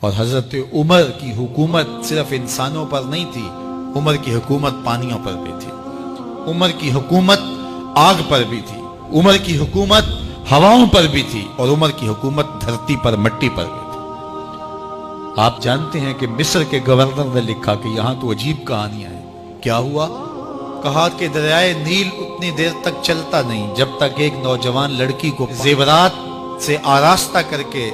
اور حضرت عمر کی حکومت صرف انسانوں پر نہیں تھی، عمر کی حکومت پانیوں پر بھی تھی، عمر کی حکومت آگ پر بھی تھی، عمر کی حکومت ہواؤں پر بھی تھی، اور عمر کی حکومت دھرتی پر مٹی پر بھی تھی۔ آپ جانتے ہیں کہ مصر کے گورنر نے لکھا کہ یہاں تو عجیب کہانیاں ہیں۔ کیا ہوا؟ کہا کہ دریائے نیل اتنی دیر تک چلتا نہیں جب تک ایک نوجوان لڑکی کو زیورات سے آراستہ کر کے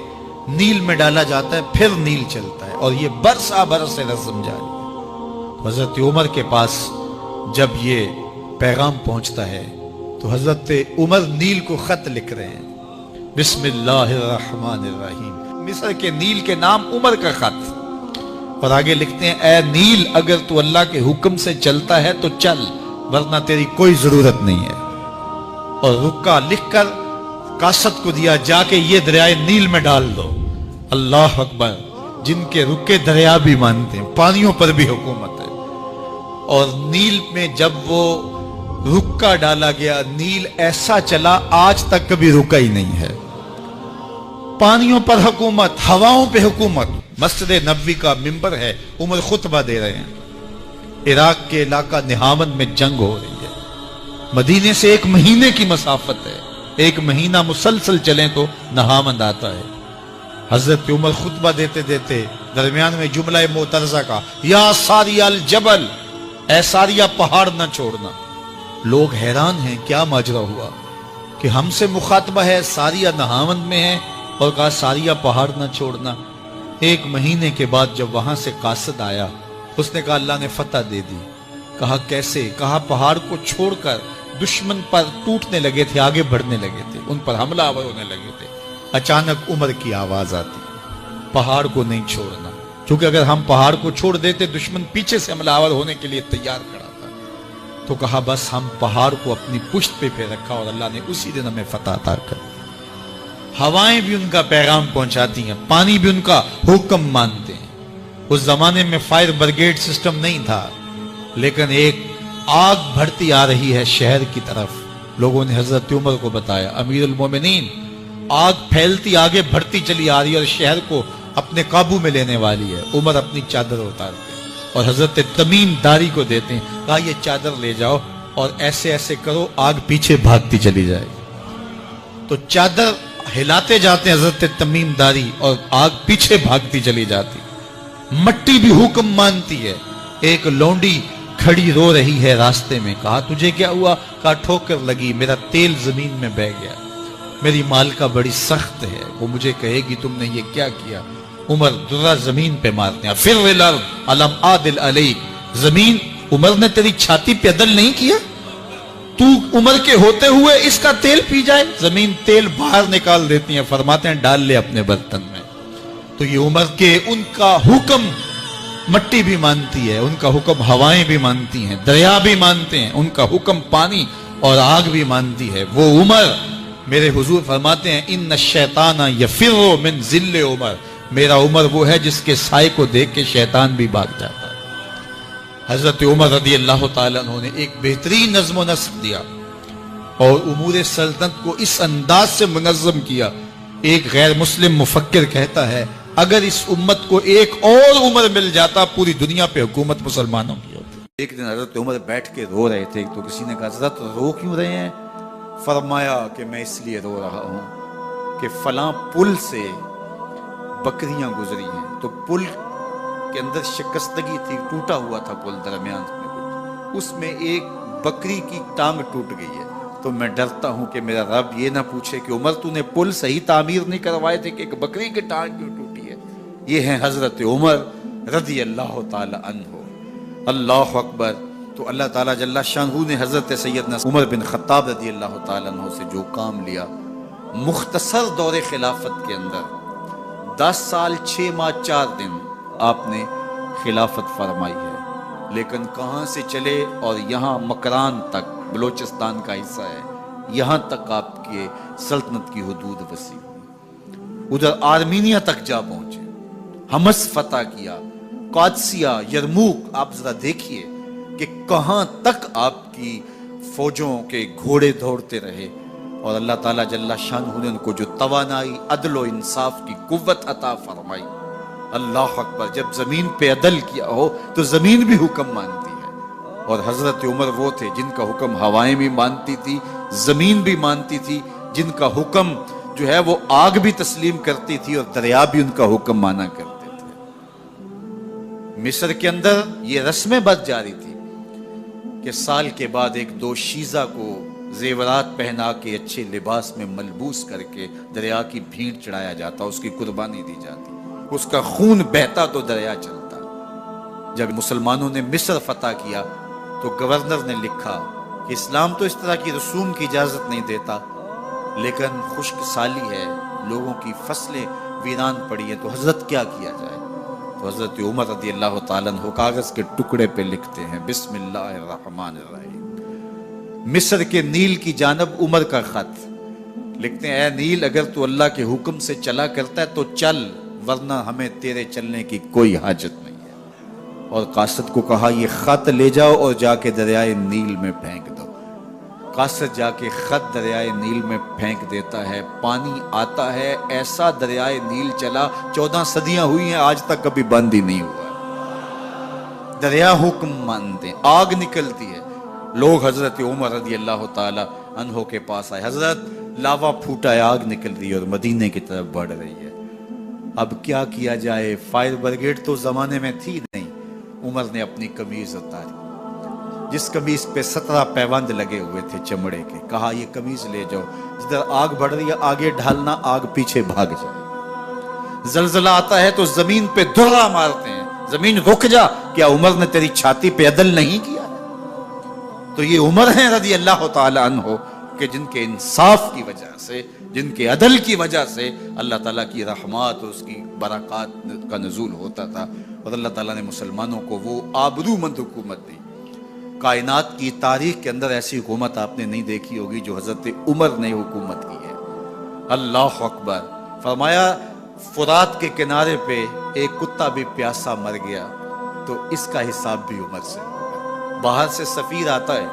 نیل میں ڈالا جاتا ہے، پھر نیل چلتا ہے، اور یہ برسا برس سے رسم جاری ہے۔ حضرت عمر کے پاس جب یہ پیغام پہنچتا ہے تو حضرت عمر نیل کو خط لکھ رہے ہیں، بسم اللہ الرحمن الرحیم، مصر کے نیل کے نام عمر کا خط، اور آگے لکھتے ہیں، اے نیل اگر تو اللہ کے حکم سے چلتا ہے تو چل، ورنہ تیری کوئی ضرورت نہیں ہے۔ اور رکا لکھ کر کاسد کو دیا، جا کے یہ دریائے نیل میں ڈال دو۔ اللہ اکبر، جن کے رکے دریا بھی مانتے ہیں، پانیوں پر بھی حکومت ہے۔ اور نیل میں جب وہ رکا ڈالا گیا، نیل ایسا چلا آج تک کبھی رکا ہی نہیں ہے۔ پانیوں پر حکومت، ہواؤں پہ حکومت۔ مسجد نبوی کا منبر ہے، عمر خطبہ دے رہے ہیں، عراق کے علاقہ نہاون میں جنگ ہو رہی ہے، مدینے سے 1 مہینے کی مسافت ہے، 1 مہینہ مسلسل چلیں تو نہاون آتا ہے۔ حضرت عمر خطبہ دیتے دیتے درمیان میں جملہ معترضہ کا، یا ساریہ الجبل، اے ساریہ پہاڑ نہ چھوڑنا۔ لوگ حیران ہیں، کیا ماجرا ہوا کہ ہم سے مخاطبہ ہے، ساریہ نہاون میں ہے، اور کہا ساریہ پہاڑ نہ چھوڑنا۔ 1 مہینے کے بعد جب وہاں سے قاصد آیا، اس نے کہا اللہ نے فتح دے دی۔ کہا کیسے؟ کہا پہاڑ کو چھوڑ کر دشمن پر ٹوٹنے لگے تھے، آگے بڑھنے لگے تھے، ان پر حملہ آور ہونے لگے تھے۔ اچانک عمر کی آواز آتی، پہاڑ کو نہیں چھوڑنا، کیونکہ اگر ہم پہاڑ کو چھوڑ دیتے دشمن پیچھے سے حملہ آور ہونے کے لیے تیار کھڑا تھا۔ تو کہا بس ہم پہاڑ کو اپنی پشت پہ پھیر رکھا، اور اللہ نے اسی دن ہمیں فتح عطا کر دی۔ ہوائیں بھی ان کا پیغام پہنچاتی ہیں، پانی بھی ان کا حکم مانتے ہیں۔ اس زمانے میں فائر بریگیڈ سسٹم نہیں تھا، لیکن ایک آگ بڑھتی آ رہی ہے شہر کی طرف۔ لوگوں نے حضرت عمر کو بتایا، امیر المومنین، آگ پھیلتی آگے بڑھتی چلی آ رہی ہے اور شہر کو اپنے قابو میں لینے والی ہے۔ عمر اپنی چادر اتارتے ہیں اور حضرت تمیم داری کو دیتے ہیں، کہا یہ چادر لے جاؤ اور ایسے ایسے کرو، آگ پیچھے بھاگتی چلی جائے گی۔ تو چادر ہلاتے جاتے ہیں حضرت تمیم داری، اور آگ پیچھے بھاگتی چلی جاتی۔ مٹی بھی حکم مانتی ہے۔ ایک لونڈی کھڑی رو رہی ہے راستے میں، کہا تجھے کیا ہوا؟ کہا ٹھوکر لگی، میرا تیل زمین میں بہہ گیا، میری مالکہ بڑی سخت ہے، وہ مجھے کہے گی تم نے یہ کیا کیا۔ عمر درہ زمین پہ مارتے ہیں، فر الارض الم عادل علیک، زمین عمر نے تیری چھاتی پہ عدل نہیں کیا؟ تو عمر کے ہوتے ہوئے اس کا تیل پی جائے؟ زمین تیل باہر نکال دیتی ہیں، فرماتے ہیں ڈال لے اپنے برتن میں۔ تو یہ عمر کے ان کا حکم مٹی بھی مانتی ہے، ان کا حکم ہوائیں بھی مانتی ہیں، دریا بھی مانتے ہیں، ان کا حکم پانی اور آگ بھی مانتی ہے۔ وہ عمر، میرے حضور فرماتے ہیں ان الشیطان یفر من ذل عمر، میرا عمر وہ ہے جس کے سائے کو دیکھ کے شیطان بھی بھاگ جاتا ہے۔ حضرت عمر رضی اللہ تعالیٰ عنہ نے ایک بہترین نظم و نسق دیا اور امور سلطنت کو اس انداز سے منظم کیا۔ ایک غیر مسلم مفکر کہتا ہے اگر اس امت کو ایک اور عمر مل جاتا پوری دنیا پہ حکومت مسلمانوں کی ہوتی۔ ایک دن حضرت عمر بیٹھ کے رو رہے تھے، تو کسی نے کہا حضرت رو کیوں رہے ہیں؟ فرمایا کہ میں اس لیے رو رہا ہوں کہ فلاں پل سے بکریاں گزری ہیں، تو پل کے اندر شکستگی تھی، ٹوٹا ہوا تھا پل درمیان میں، اس میں ایک بکری کی ٹانگ ٹوٹ گئی ہے، تو میں ڈرتا ہوں کہ میرا رب یہ نہ پوچھے کہ عمر تو نے پل صحیح تعمیر نہیں کروائے تھے کہ ایک بکری کی ٹانگ کیوں ٹوٹی ہے۔ یہ ہیں حضرت عمر رضی اللہ تعالی عنہ۔ اللہ اکبر۔ تو اللہ تعالیٰ جل شانہ نے حضرت سیدنا عمر بن خطاب رضی اللہ تعالیٰ عنہ سے جو کام لیا، مختصر دور خلافت کے اندر 10 سال 6 ماہ 4 دن آپ نے خلافت فرمائی ہے، لیکن کہاں سے چلے اور یہاں مکران تک، بلوچستان کا حصہ ہے، یہاں تک آپ کے سلطنت کی حدود وسیع ہوئی، ادھر آرمینیا تک جا پہنچے، حمص فتح کیا، قادسیہ، یرموک۔ آپ ذرا دیکھیے کہ کہاں تک آپ کی فوجوں کے گھوڑے دوڑتے رہے، اور اللہ تعالیٰ جل شانہ نے ان کو جو توانائی، عدل و انصاف کی قوت عطا فرمائی، اللہ اکبر. جب زمین پہ عدل کیا ہو تو زمین بھی حکم مانتی ہے. اور حضرت عمر وہ تھے جن کا حکم ہوائیں بھی مانتی تھی, زمین بھی مانتی تھی, جن کا حکم جو ہے وہ آگ بھی تسلیم کرتی تھی اور دریا بھی ان کا حکم مانا کرتے تھے. مصر کے اندر یہ رسمیں بد جاری تھی کہ سال کے بعد ایک دو شیزہ کو زیورات پہنا کے اچھے لباس میں ملبوس کر کے دریا کی بھیڑ چڑھایا جاتا, اس کی قربانی دی جاتی, اس کا خون بہتا تو دریا چلتا. جب مسلمانوں نے مصر فتح کیا تو گورنر نے لکھا کہ اسلام تو اس طرح کی رسوم کی اجازت نہیں دیتا, لیکن خشک سالی ہے, لوگوں کی فصلیں ویران پڑی ہیں, تو حضرت کیا کیا جائے؟ تو حضرت عمر رضی اللہ تعالیٰ عنہ کاغذ کے ٹکڑے پہ لکھتے ہیں بسم اللہ الرحمن الرحیم. مصر کے نیل کی جانب عمر کا خط لکھتے ہیں, اے نیل اگر تو اللہ کے حکم سے چلا کرتا ہے تو چل, ورنہ ہمیں تیرے چلنے کی کوئی حاجت نہیں ہے. اور قاصد کو کہا یہ خط لے جاؤ اور جا کے دریائے نیل میں پھینک دو. قاصد جا کے خط دریائے نیل میں پھینک دیتا ہے, پانی آتا ہے, ایسا دریائے نیل چلا 14 صدیاں ہوئی ہیں آج تک کبھی بند ہی نہیں ہوا. دریا حکم مانتے ہیں, آگ نکلتی ہے. لوگ حضرت عمر رضی اللہ تعالی عنہ کے پاس آئے, حضرت لاوا پھوٹا ہے, آگ نکل رہی ہے اور مدینے کی طرف بڑھ رہی ہے, اب کیا کیا جائے؟ فائر بریگیڈ تو زمانے میں تھی نہیں. عمر نے اپنی قمیض اتاری, جس قمیض پہ 17 پیوند لگے ہوئے تھے چمڑے کے, کہا یہ قمیض لے جاؤ, جدھر آگ بڑھ رہی ہے آگے ڈھالنا, آگ پیچھے بھاگ جائے. زلزلہ آتا ہے تو زمین پہ دھرا مارتے ہیں, زمین رک جا, کیا عمر نے تیری چھاتی پہ عدل نہیں کیا؟ تو یہ عمر ہیں رضی اللہ تعالی عنہ کہ جن کے انصاف کی وجہ سے, جن کے عدل کی وجہ سے اللہ تعالیٰ کی رحمات اور اس کی برکات کا نزول ہوتا تھا, اور اللہ تعالیٰ نے مسلمانوں کو وہ آبرو مند حکومت دی. کائنات کی تاریخ کے اندر ایسی حکومت آپ نے نہیں دیکھی ہوگی جو حضرت عمر نے حکومت کی ہے. اللہ اکبر. فرمایا فرات کے کنارے پہ ایک کتا بھی پیاسا مر گیا تو اس کا حساب بھی عمر سے ہوگا. باہر سے سفیر آتا ہے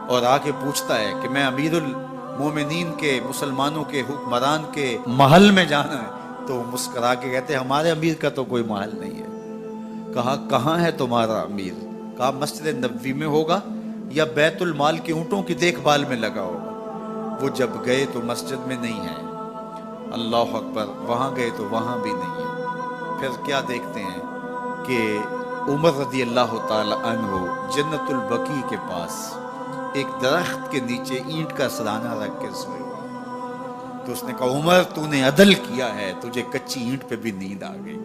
اور آ کے پوچھتا ہے کہ میں امیر المومنین کے, مسلمانوں کے حکمران کے محل میں جانا ہے, تو مسکرا کے کہتے ہیں ہمارے امیر کا تو کوئی محل نہیں ہے. کہا کہاں ہے تمہارا امیر؟ کہا مسجد نبوی میں ہوگا یا بیت المال کے اونٹوں کی دیکھ بھال میں لگا ہوگا. وہ جب گئے تو مسجد میں نہیں ہے, اللہ اکبر, وہاں گئے تو وہاں بھی نہیں ہے. پھر کیا دیکھتے ہیں کہ عمر رضی اللہ تعالی عنہ جنت البقیع کے پاس ایک درخت کے نیچے اینٹ کا سرانہ رکھ کے سوئے ہوئے. تو اس نے کہا عمر تو نے عدل کیا ہے, تجھے کچی اینٹ پہ بھی نیند آ گئی.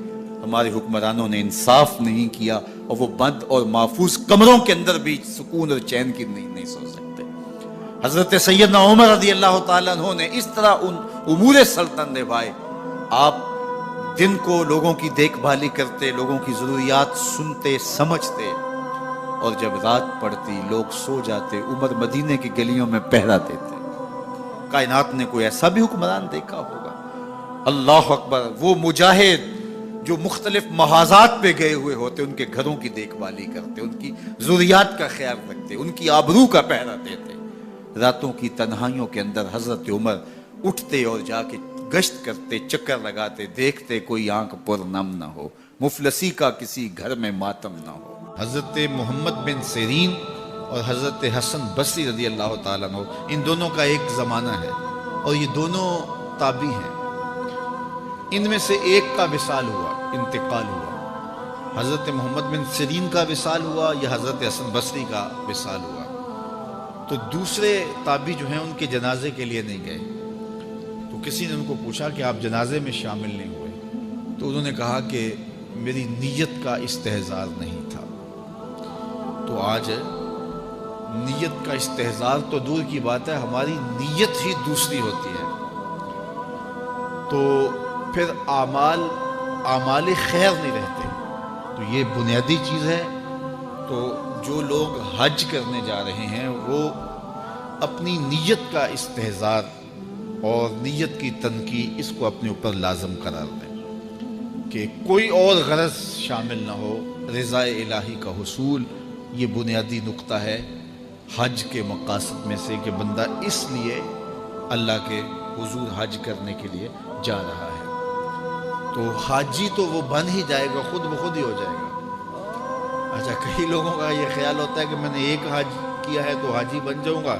ہمارے حکمرانوں نے انصاف نہیں کیا اور وہ بند اور محفوظ کمروں کے اندر بھی سکون اور چین کی نیند نہیں سو سکتے. حضرت سیدنا عمر رضی اللہ تعالیٰ عنہ نے اس طرح ان امور سلطنت نبھائے. آپ دن کو لوگوں کی دیکھ بھالی کرتے, لوگوں کی ضروریات سنتے سمجھتے, اور جب رات پڑتی لوگ سو جاتے, عمر مدینے کی گلیوں میں پہرا دیتے. کائنات نے کوئی ایسا بھی حکمران دیکھا ہوگا؟ اللہ اکبر. وہ مجاہد جو مختلف محاذات پہ گئے ہوئے ہوتے, ان کے گھروں کی دیکھ بھالی کرتے, ان کی ضروریات کا خیال رکھتے, ان کی آبرو کا پہرا دیتے. راتوں کی تنہائیوں کے اندر حضرت عمر اٹھتے اور جا کے گشت کرتے, چکر لگاتے, دیکھتے کوئی آنکھ پر نم نہ ہو, مفلسی کا کسی گھر میں ماتم نہ ہو. حضرت محمد بن سیرین اور حضرت حسن بصری رضی اللہ تعالیٰ عنہ, ان دونوں کا ایک زمانہ ہے اور یہ دونوں تابعی ہیں. ان میں سے ایک کا وصال ہوا, انتقال ہوا. حضرت محمد بن سیرین کا وصال ہوا یا حضرت حسن بصری کا وصال ہوا, تو دوسرے تابعی جو ہیں ان کے جنازے کے لیے نہیں گئے. تو کسی نے ان کو پوچھا کہ آپ جنازے میں شامل نہیں ہوئے, تو انہوں نے کہا کہ میری نیت کا استحضار نہیں تھا. تو آج نیت کا استحضار تو دور کی بات ہے, ہماری نیت ہی دوسری ہوتی ہے. تو پھر اعمال خیر نہیں رہتے. تو یہ بنیادی چیز ہے. تو جو لوگ حج کرنے جا رہے ہیں وہ اپنی نیت کا استحضار اور نیت کی تنقید اس کو اپنے اوپر لازم قرار دیں کہ کوئی اور غرض شامل نہ ہو, رضا الہی کا حصول. یہ بنیادی نقطہ ہے حج کے مقاصد میں سے کہ بندہ اس لیے اللہ کے حضور حج کرنے کے لیے جا رہا ہے. تو حاجی تو وہ بن ہی جائے گا، خود بخود ہی ہو جائے گا۔ اچھا، کئی لوگوں کا یہ خیال ہوتا ہے کہ میں نے ایک حج کیا ہے تو حاجی بن جاؤں گا،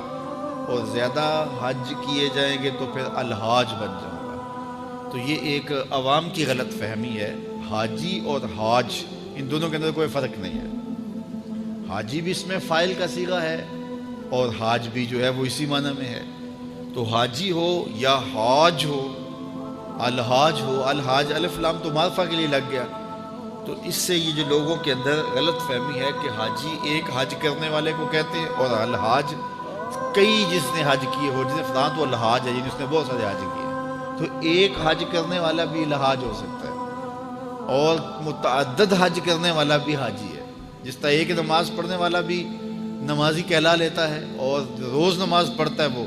اور زیادہ حج کیے جائیں گے تو پھر الحاج بن جاؤں گا۔ تو یہ ایک عوام کی غلط فہمی ہے۔ حاجی اور حاج ان دونوں کے اندر کوئی فرق نہیں ہے۔ حاجی بھی اس میں فاعل کا صیغہ ہے، اور حاج بھی جو ہے وہ اسی معنی میں ہے۔ تو حاجی ہو یا حاج ہو، الحاج ہو، الحاج الف لام تو معرفہ کے لیے لگ گیا۔ تو اس سے یہ جو لوگوں کے اندر غلط فہمی ہے کہ حاجی ایک حج کرنے والے کو کہتے ہیں، اور الحاج کئی جس نے حج کیے ہو، جس فلاں تو الحاج ہے، جس نے بہت سارے حج کیے ہیں۔ تو ایک حج کرنے والا بھی الحاج ہو سکتا ہے، اور متعدد حج کرنے والا بھی حاجی ہے۔ جس طرح ایک نماز پڑھنے والا بھی نمازی کہلا لیتا ہے، اور روز نماز پڑھتا ہے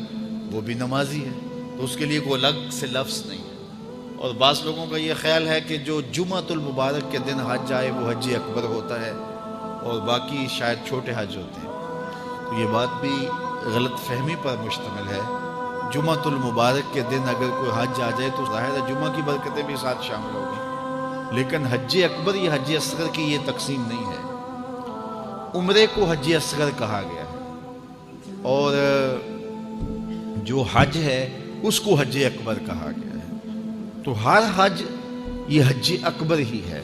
وہ بھی نمازی ہے، تو اس کے لیے کوئی الگ سے لفظ نہیں ہے۔ اور بعض لوگوں کا یہ خیال ہے کہ جو جمعۃ المبارک کے دن حج آئے وہ حج اکبر ہوتا ہے، اور باقی شاید چھوٹے حج ہوتے ہیں۔ تو یہ بات بھی غلط فہمی پر مشتمل ہے۔ جمعۃ المبارک کے دن اگر کوئی حج آ جائے تو ظاہر ہے جمعہ کی برکتیں بھی ساتھ شامل ہوگی، لیکن حج اکبر یا حج اصغر کی یہ تقسیم نہیں ہے۔ عمرے کو حج اصغر کہا گیا ہے، اور جو حج ہے اس کو حج اکبر کہا گیا ہے۔ تو ہر حج یہ حج اکبر ہی ہے،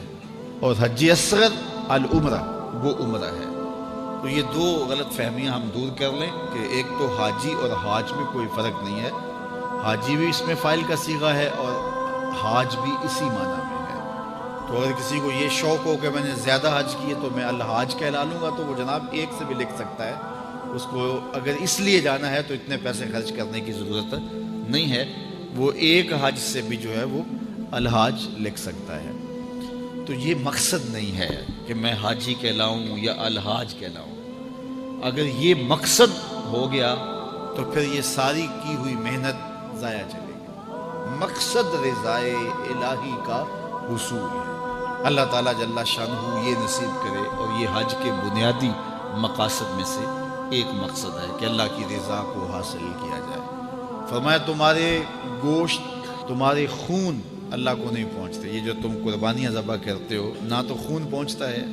اور حج اصغر العمرہ وہ عمرہ ہے۔ تو یہ دو غلط فہمیاں ہم دور کر لیں کہ ایک تو حاجی اور حاج میں کوئی فرق نہیں ہے۔ حاجی بھی اس میں فاعل کا صیغہ ہے، اور حاج بھی اسی معنی میں ہے۔ تو اگر کسی کو یہ شوق ہو کہ میں نے زیادہ حج کیے تو میں الحاج کہلا لوں گا، تو وہ جناب ایک سے بھی لکھ سکتا ہے۔ اس کو اگر اس لیے جانا ہے تو اتنے پیسے خرچ کرنے کی ضرورت نہیں ہے، وہ ایک حج سے بھی جو ہے وہ الحاج لکھ سکتا ہے۔ تو یہ مقصد نہیں ہے کہ میں حاجی کہلاؤں یا الحاج کہلاؤں۔ اگر یہ مقصد ہو گیا تو پھر یہ ساری کی ہوئی محنت ضائع چلے گی۔ مقصد رضائے الہی کا حصول ہے۔ اللہ تعالیٰ جل شانہ یہ نصیب کرے، اور یہ حج کے بنیادی مقاصد میں سے ایک مقصد ہے کہ اللہ کی رضا کو حاصل کیا جائے۔ فرمایا تمہارے گوشت، تمہارے خون اللہ کو نہیں پہنچتے۔ یہ جو تم قربانیاں ذبح کرتے ہو، نہ تو خون پہنچتا ہے،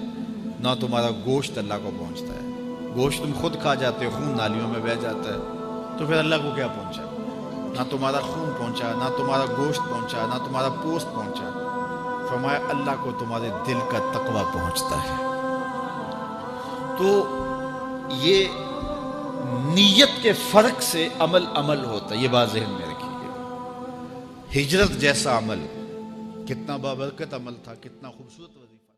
نہ تمہارا گوشت اللہ کو پہنچتا ہے۔ گوشت تم خود کھا جاتے ہو، خون نالیوں میں بہہ جاتا ہے، تو پھر اللہ کو کیا پہنچا؟ نہ تمہارا خون پہنچا، نہ تمہارا گوشت پہنچا، نہ تمہارا پوست پہنچا۔ فرمایا اللہ کو تمہارے دل کا تقویٰ پہنچتا ہے۔ تو یہ نیت کے فرق سے عمل ہوتا ہے، یہ بات ذہن میں رکھیے۔ ہجرت جیسا عمل کتنا بابرکت عمل تھا، کتنا خوبصورت وظیفہ۔